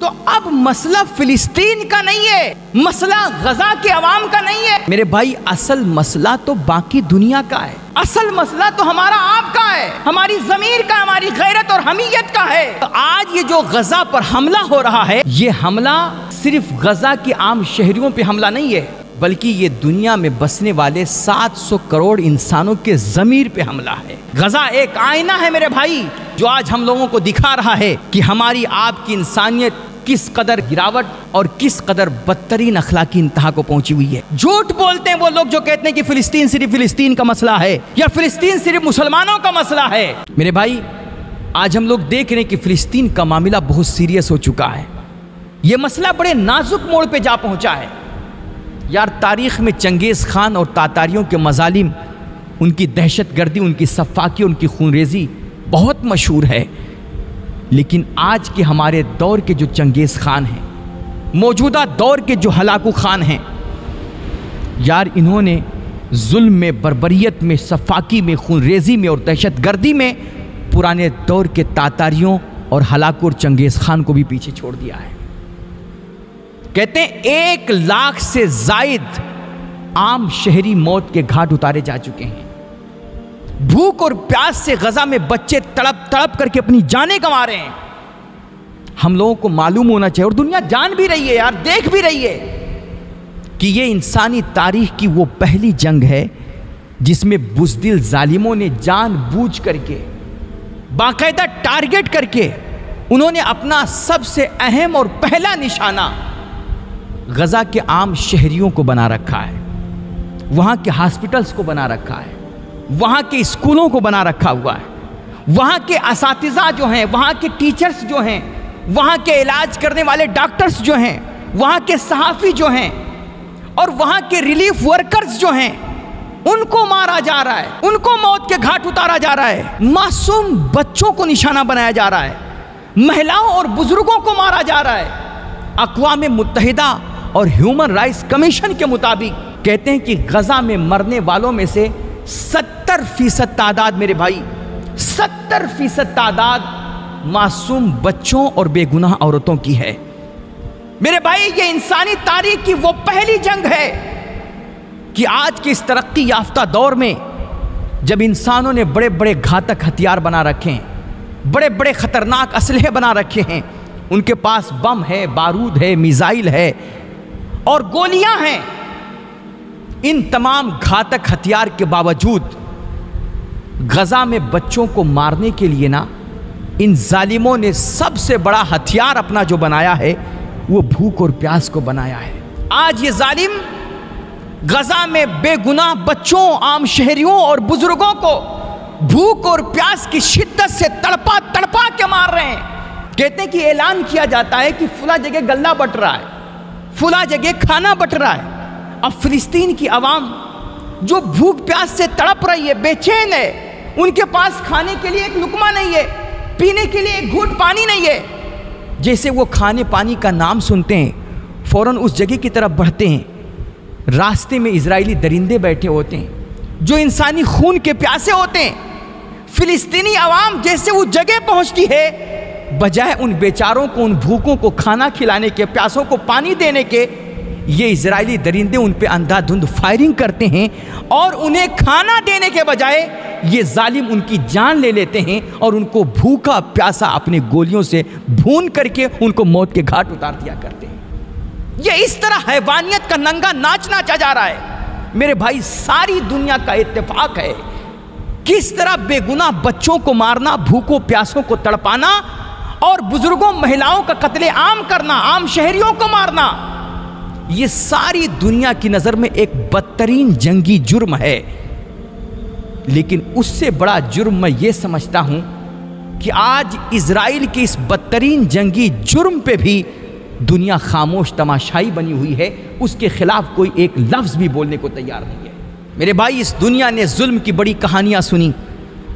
تو اب مسئلہ فلسطین کا نہیں ہے، مسئلہ غزہ کے عوام کا نہیں ہے میرے بھائی، اصل مسئلہ تو باقی دنیا کا ہے، اصل مسئلہ تو ہمارا آپ کا ہے، ہماری ضمیر کا، ہماری غیرت اور حمیت کا ہے۔ آج یہ جو غزہ پر حملہ ہو رہا ہے، یہ حملہ صرف غزہ کے عام شہریوں پہ حملہ نہیں ہے، بلکہ یہ دنیا میں بسنے والے 700 کروڑ انسانوں کے ضمیر پہ حملہ ہے۔ غزہ ایک آئینہ ہے میرے بھائی، جو آج ہم لوگوں کو دکھا رہا ہے کہ ہماری آپ کی انسانیت کس قدر گراوٹ اور کس قدر بدترین اخلاقی انتہا کو پہنچی ہوئی ہے۔ جھوٹ بولتے ہیں وہ لوگ جو کہتے ہیں کہ فلسطین صرف فلسطین کا مسئلہ ہے یا فلسطین صرف مسلمانوں کا مسئلہ ہے۔ میرے بھائی، آج ہم لوگ دیکھ رہے ہیں کہ فلسطین کا معاملہ بہت سیریس ہو چکا ہے، یہ مسئلہ بڑے نازک موڑ پہ جا پہنچا ہے۔ یار، تاریخ میں چنگیز خان اور تاتاریوں کے مظالم، ان کی دہشت گردی، ان کی سفاکی، ان کی خونریزی بہت مشہور ہے، لیکن آج کے ہمارے دور کے جو چنگیز خان ہیں، موجودہ دور کے جو ہلاکو خان ہیں، یار انہوں نے ظلم میں، بربریت میں، سفاکی میں، خونریزی میں اور دہشت گردی میں پرانے دور کے تاتاریوں اور ہلاکو اور چنگیز خان کو بھی پیچھے چھوڑ دیا ہے۔ کہتے ہیں 1 لاکھ سے زائد عام شہری موت کے گھاٹ اتارے جا چکے ہیں۔ بھوک اور پیاس سے غزہ میں بچے تڑپ تڑپ کر کے اپنی جانیں گنوا رہے ہیں۔ ہم لوگوں کو معلوم ہونا چاہیے، اور دنیا جان بھی رہی ہے یار، دیکھ بھی رہی ہے کہ یہ انسانی تاریخ کی وہ پہلی جنگ ہے جس میں بزدل ظالموں نے جان بوجھ کر کے، باقاعدہ ٹارگٹ کر کے، انہوں نے اپنا سب سے اہم اور پہلا نشانہ غزہ کے عام شہریوں کو بنا رکھا ہے، وہاں کے ہاسپٹلز کو بنا رکھا ہے، وہاں کے اسکولوں کو بنا رکھا ہوا ہے، وہاں کے اساتذہ جو ہیں، وہاں کے ٹیچرز جو ہیں، وہاں کے علاج کرنے والے ڈاکٹرز جو ہیں، وہاں کے صحافی جو ہیں اور وہاں کے ریلیف ورکرز جو ہیں، ان کو مارا جا رہا ہے، ان کو موت کے گھاٹ اتارا جا رہا ہے، معصوم بچوں کو نشانہ بنایا جا رہا ہے، مہلاؤں اور بزرگوں کو مارا جا رہا ہے۔ اقوام متحدہ اور ہیومن رائٹس کمیشن کے مطابق کہتے ہیں کہ غزہ میں مرنے والوں میں سے 70% تعداد، میرے بھائی 70% تعداد معصوم بچوں اور بے گناہ عورتوں کی ہے۔ میرے بھائی، یہ انسانی تاریخ کی وہ پہلی جنگ ہے کہ آج کے اس ترقی یافتہ دور میں جب انسانوں نے بڑے بڑے گھاتک ہتھیار بنا رکھے ہیں، بڑے بڑے خطرناک اسلحے بنا رکھے ہیں، ان کے پاس بم ہے، بارود ہے، میزائل ہے اور گولیاں ہیں، ان تمام گھاتک ہتھیار کے باوجود غزہ میں بچوں کو مارنے کے لیے نا، ان ظالموں نے سب سے بڑا ہتھیار اپنا جو بنایا ہے وہ بھوک اور پیاس کو بنایا ہے۔ آج یہ ظالم غزہ میں بے گناہ بچوں، عام شہریوں اور بزرگوں کو بھوک اور پیاس کی شدت سے تڑپا تڑپا کے مار رہے ہیں۔ کہتے ہیں کہ اعلان کیا جاتا ہے کہ فلاں جگہ غلہ بٹ رہا ہے، فلاں جگہ کھانا بٹ رہا ہے۔ اب فلسطین کی عوام جو بھوک پیاس سے تڑپ رہی ہے، بے چین ہے، ان کے پاس کھانے کے لیے ایک لقمہ نہیں ہے، پینے کے لیے ایک گھونٹ پانی نہیں ہے، جیسے وہ کھانے پانی کا نام سنتے ہیں فوراً اس جگہ کی طرف بڑھتے ہیں۔ راستے میں اسرائیلی درندے بیٹھے ہوتے ہیں جو انسانی خون کے پیاسے ہوتے ہیں۔ فلسطینی عوام جیسے وہ جگہ پہنچتی ہے، بجائے ان بیچاروں کو، ان بھوکوں کو کھانا کھلانے کے، پیاسوں کو پانی دینے کے، یہ اسرائیلی درندے ان پہ اندھا دھند فائرنگ کرتے ہیں اور انہیں کھانا دینے کے بجائے یہ ظالم ان کی جان لے لیتے ہیں اور ان کو بھوکا پیاسا اپنے گولیوں سے بھون کر کے ان کو موت کے گھاٹ اتار دیا کرتے ہیں۔ یہ اس طرح حیوانیت کا ننگا ناچ ناچا جا رہا ہے۔ میرے بھائی، ساری دنیا کا اتفاق ہے کس طرح بے گناہ بچوں کو مارنا، بھوکوں پیاسوں کو تڑپانا اور بزرگوں مہلاؤں کا قتل عام کرنا، عام شہریوں کو مارنا، یہ ساری دنیا کی نظر میں ایک بدترین جنگی جرم ہے۔ لیکن اس سے بڑا جرم میں یہ سمجھتا ہوں کہ آج اسرائیل کے اس بدترین جنگی جرم پہ بھی دنیا خاموش تماشائی بنی ہوئی ہے، اس کے خلاف کوئی ایک لفظ بھی بولنے کو تیار نہیں ہے۔ میرے بھائی، اس دنیا نے ظلم کی بڑی کہانیاں سنی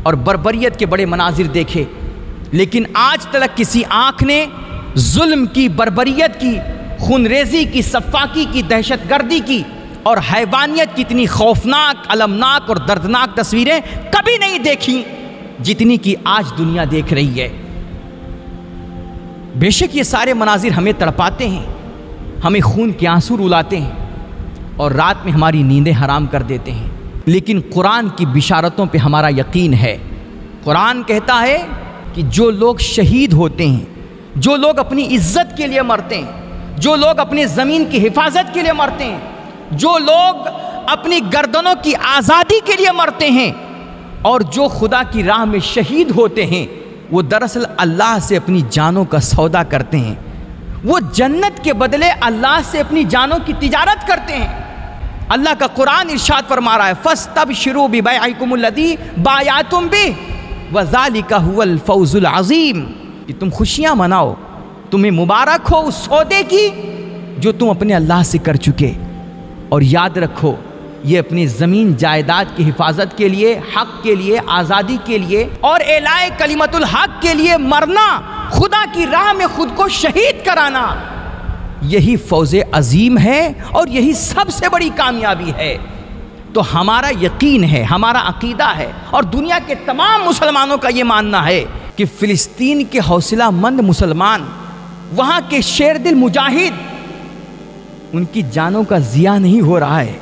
اور بربریت کے بڑے مناظر دیکھے، لیکن آج تک کسی آنکھ نے ظلم کی، بربریت کی، خونریزی کی، سفاکی کی، دہشت گردی کی اور حیوانیت کی اتنی خوفناک، المناک اور دردناک تصویریں کبھی نہیں دیکھی جتنی کہ آج دنیا دیکھ رہی ہے۔ بے شک یہ سارے مناظر ہمیں تڑپاتے ہیں، ہمیں خون کے آنسو رلاتے ہیں اور رات میں ہماری نیندیں حرام کر دیتے ہیں، لیکن قرآن کی بشارتوں پہ ہمارا یقین ہے۔ قرآن کہتا ہے کہ جو لوگ شہید ہوتے ہیں، جو لوگ اپنی عزت کے لیے مرتے ہیں، جو لوگ اپنی زمین کی حفاظت کے لیے مرتے ہیں، جو لوگ اپنی گردنوں کی آزادی کے لیے مرتے ہیں، اور جو خدا کی راہ میں شہید ہوتے ہیں، وہ دراصل اللہ سے اپنی جانوں کا سودا کرتے ہیں، وہ جنت کے بدلے اللہ سے اپنی جانوں کی تجارت کرتے ہیں۔ اللہ کا قرآن ارشاد فرما رہا ہے فَاسْتَبْشِرُوا بِبَيْعِكُمُ الَّذِي بَایَعْتُمْ بِهِ وَذَلِكَ هُوَ الْفَوْزُ الْعَظِيمُ، کہ تم خوشیاں مناؤ، تمہیں مبارک ہو اس سودے کی جو تم اپنے اللہ سے کر چکے، اور یاد رکھو یہ اپنی زمین جائیداد کی حفاظت کے لیے، حق کے لیے، آزادی کے لیے اور اعلاء کلمت الحق کے لیے مرنا، خدا کی راہ میں خود کو شہید کرانا، یہی فوز عظیم ہے اور یہی سب سے بڑی کامیابی ہے۔ تو ہمارا یقین ہے، ہمارا عقیدہ ہے اور دنیا کے تمام مسلمانوں کا یہ ماننا ہے کہ فلسطین کے حوصلہ مند مسلمان، وہاں کے شیر دل مجاہد، ان کی جانوں کا ضیاع نہیں ہو رہا ہے،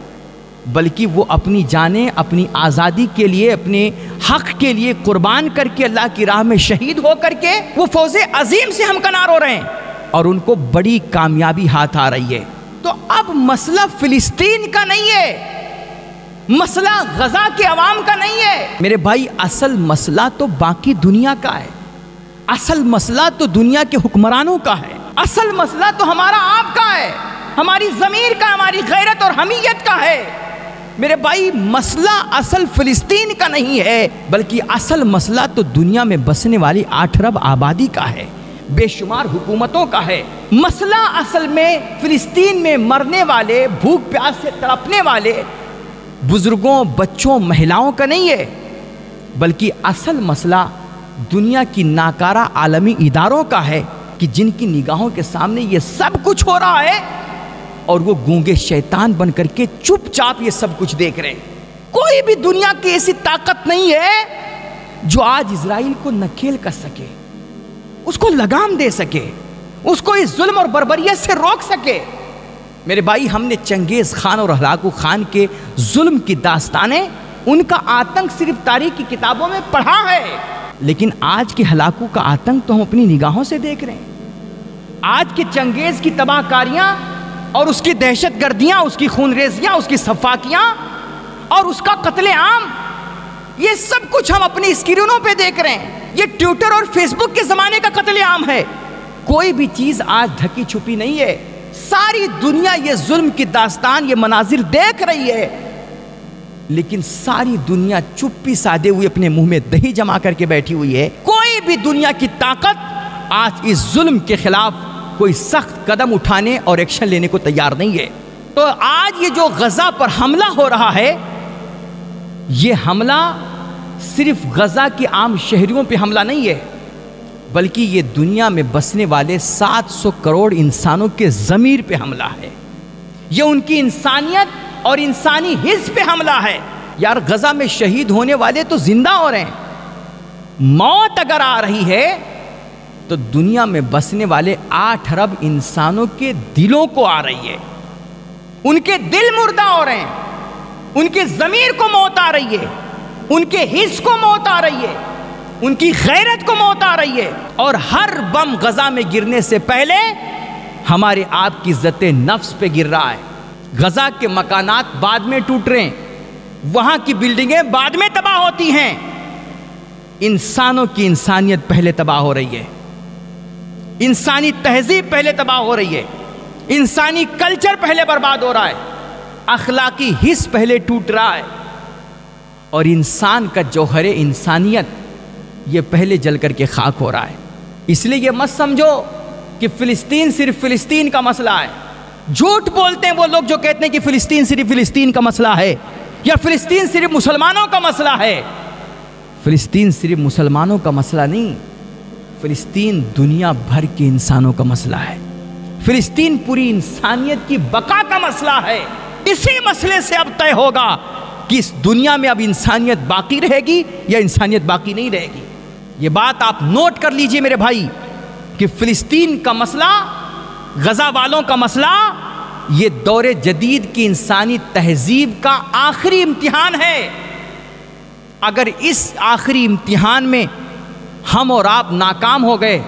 بلکہ وہ اپنی جانیں اپنی آزادی کے لیے، اپنے حق کے لیے قربان کر کے اللہ کی راہ میں شہید ہو کر کے وہ فوز عظیم سے ہمکنار ہو رہے ہیں اور ان کو بڑی کامیابی ہاتھ آ رہی ہے۔ تو اب مسئلہ فلسطین کا نہیں ہے، مسئلہ غزہ کے عوام کا نہیں ہے میرے بھائی، اصل مسئلہ تو باقی دنیا کا ہے، اصل مسئلہ تو دنیا کے حکمرانوں کا ہے، اصل مسئلہ تو ہمارا آپ کا ہے، ہماری ضمیر کا، ہماری غیرت اور حمیت کا ہے میرے بھائی۔ مسئلہ اصل فلسطین کا نہیں ہے، بلکہ اصل مسئلہ تو دنیا میں بسنے والی 8 ارب آبادی کا ہے، بے شمار حکومتوں کا ہے۔ مسئلہ اصل میں فلسطین میں مرنے والے، بھوک پیاس سے تڑپنے والے بزرگوں، بچوں، مہلاؤں کا نہیں ہے، بلکہ اصل مسئلہ دنیا کی ناکارہ عالمی اداروں کا ہے کہ جن کی نگاہوں کے سامنے یہ سب کچھ ہو رہا ہے اور وہ گونگے شیطان بن کر کے چپ چاپ یہ سب کچھ دیکھ رہے ہیں۔ کوئی بھی دنیا کی ایسی طاقت نہیں ہے جو آج اسرائیل کو نکیل کر سکے، اس کو لگام دے سکے، اس کو اس ظلم اور بربریت سے روک سکے۔ میرے بھائی، ہم نے چنگیز خان اور ہلاکو خان کے ظلم کی داستانیں، ان کا آتنک صرف تاریخ کی کتابوں میں پڑھا ہے، لیکن آج کے ہلاکو کا آتنک تو ہم اپنی نگاہوں سے دیکھ رہے ہیں۔ آج کے چنگیز کی تباہ کاریاں اور اس کی دہشت گردیاں، اس کی خون ریزیاں، اس کی صفاقیاں اور اس کا قتل عام، یہ سب کچھ ہم اپنی اسکرینوں پہ دیکھ رہے ہیں۔ یہ ٹویٹر اور فیس بک کے زمانے کا قتل عام ہے، کوئی بھی چیز آج ڈھکی چھپی نہیں ہے، ساری دنیا یہ ظلم کی داستان، یہ مناظر دیکھ رہی ہے، لیکن ساری دنیا چپی سادے ہوئے اپنے منہ میں دہی جما کر کے بیٹھی ہوئی ہے۔ کوئی بھی دنیا کی طاقت آج اس ظلم کے خلاف کوئی سخت قدم اٹھانے اور ایکشن لینے کو تیار نہیں ہے۔ تو آج یہ جو غزہ پر حملہ ہو رہا ہے، یہ حملہ صرف غزہ کے عام شہریوں پہ حملہ نہیں ہے، بلکہ یہ دنیا میں بسنے والے 700 کروڑ انسانوں کے ضمیر پہ حملہ ہے، یہ ان کی انسانیت اور انسانی حس پہ حملہ ہے۔ یار، غزہ میں شہید ہونے والے تو زندہ ہو رہے ہیں، موت اگر آ رہی ہے تو دنیا میں بسنے والے 8 ارب انسانوں کے دلوں کو آ رہی ہے، ان کے دل مردہ ہو رہے ہیں، ان کے ضمیر کو موت آ رہی ہے، ان کے حس کو موت آ رہی ہے، ان کی غیرت کو موت آ رہی ہے، اور ہر بم غزہ میں گرنے سے پہلے ہمارے آپ کی عزت نفس پہ گر رہا ہے۔ غزہ کے مکانات بعد میں ٹوٹ رہے ہیں، وہاں کی بلڈنگیں بعد میں تباہ ہوتی ہیں، انسانوں کی انسانیت پہلے تباہ ہو رہی ہے، انسانی تہذیب پہلے تباہ ہو رہی ہے، انسانی کلچر پہلے برباد ہو رہا ہے، اخلاقی حس پہلے ٹوٹ رہا ہے، اور انسان کا جوہر انسانیت یہ پہلے جل کر کے خاک ہو رہا ہے۔ اس لیے یہ مت سمجھو کہ فلسطین صرف فلسطین کا مسئلہ ہے۔ جھوٹ بولتے ہیں وہ لوگ جو کہتے ہیں کہ فلسطین صرف فلسطین کا مسئلہ ہے یا فلسطین صرف مسلمانوں کا مسئلہ ہے۔ فلسطین صرف مسلمانوں کا مسئلہ نہیں، فلسطین دنیا بھر کے انسانوں کا مسئلہ ہے، فلسطین پوری انسانیت کی بقا کا مسئلہ ہے۔ اسی مسئلے سے اب طے ہوگا کہ اس دنیا میں اب انسانیت باقی رہے گی یا انسانیت باقی نہیں رہے گی۔ یہ بات آپ نوٹ کر لیجئے میرے بھائی، کہ فلسطین کا مسئلہ، غزہ والوں کا مسئلہ، یہ دور جدید کی انسانی تہذیب کا آخری امتحان ہے۔ اگر اس آخری امتحان میں ہم اور آپ ناکام ہو گئے،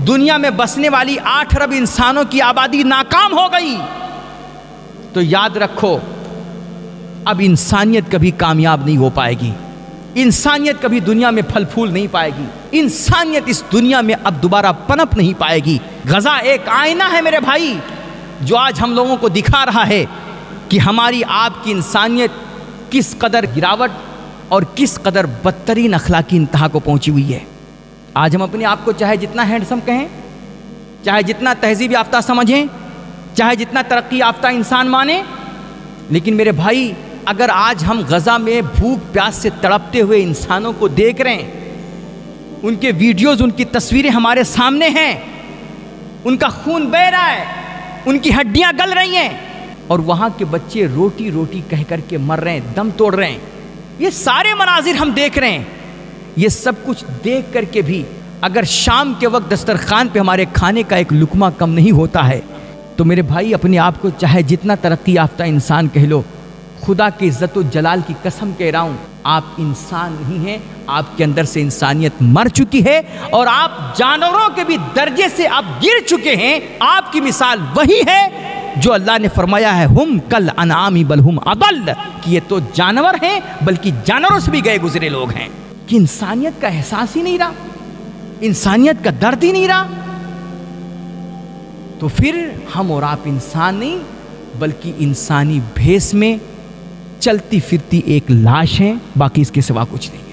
دنیا میں بسنے والی 8 ارب انسانوں کی آبادی ناکام ہو گئی، تو یاد رکھو اب انسانیت کبھی کامیاب نہیں ہو پائے گی، انسانیت کبھی دنیا میں پھل پھول نہیں پائے گی، انسانیت اس دنیا میں اب دوبارہ پنپ نہیں پائے گی۔ غزہ ایک آئینہ ہے میرے بھائی، جو آج ہم لوگوں کو دکھا رہا ہے کہ ہماری آپ کی انسانیت کس قدر گراوٹ اور کس قدر بدترین اخلاقی انتہا کو پہنچی ہوئی ہے۔ آج ہم اپنے آپ کو چاہے جتنا ہینڈسم کہیں، چاہے جتنا تہذیب یافتہ سمجھیں، چاہے جتنا ترقی یافتہ انسان مانیں، لیکن میرے بھائی اگر آج ہم غزہ میں بھوک پیاس سے تڑپتے ہوئے انسانوں کو دیکھ رہے ہیں، ان کے ویڈیوز، ان کی تصویریں ہمارے سامنے ہیں، ان کا خون بہہ رہا ہے، ان کی ہڈیاں گل رہی ہیں، اور وہاں کے بچے روٹی روٹی کہہ کر کے مر رہے ہیں، دم توڑ رہے ہیں، یہ سارے مناظر ہم دیکھ رہے ہیں۔ یہ سب کچھ دیکھ کر کے بھی اگر شام کے وقت دسترخوان پہ ہمارے کھانے کا ایک لقمہ کم نہیں ہوتا ہے، تو میرے بھائی اپنے آپ کو چاہے جتنا ترقی یافتہ انسان کہہ لو، خدا کی عزت و جلال کی قسم کہہ رہا ہوں، آپ انسان نہیں ہیں، آپ کے اندر سے انسانیت مر چکی ہے، اور آپ جانوروں کے بھی درجے سے آپ گر چکے ہیں۔ آپ کی مثال وہی ہے جو اللہ نے فرمایا ہے ہم کل انعام بل ہم اضل، کہ یہ تو جانور ہیں بلکہ جانوروں سے بھی گئے گزرے لوگ ہیں، کہ انسانیت کا احساس ہی نہیں رہا، انسانیت کا درد ہی نہیں رہا، تو پھر ہم اور آپ انسان نہیں بلکہ انسانی بھیس میں چلتی پھرتی ایک لاش ہیں، باقی اس کے سوا کچھ نہیں۔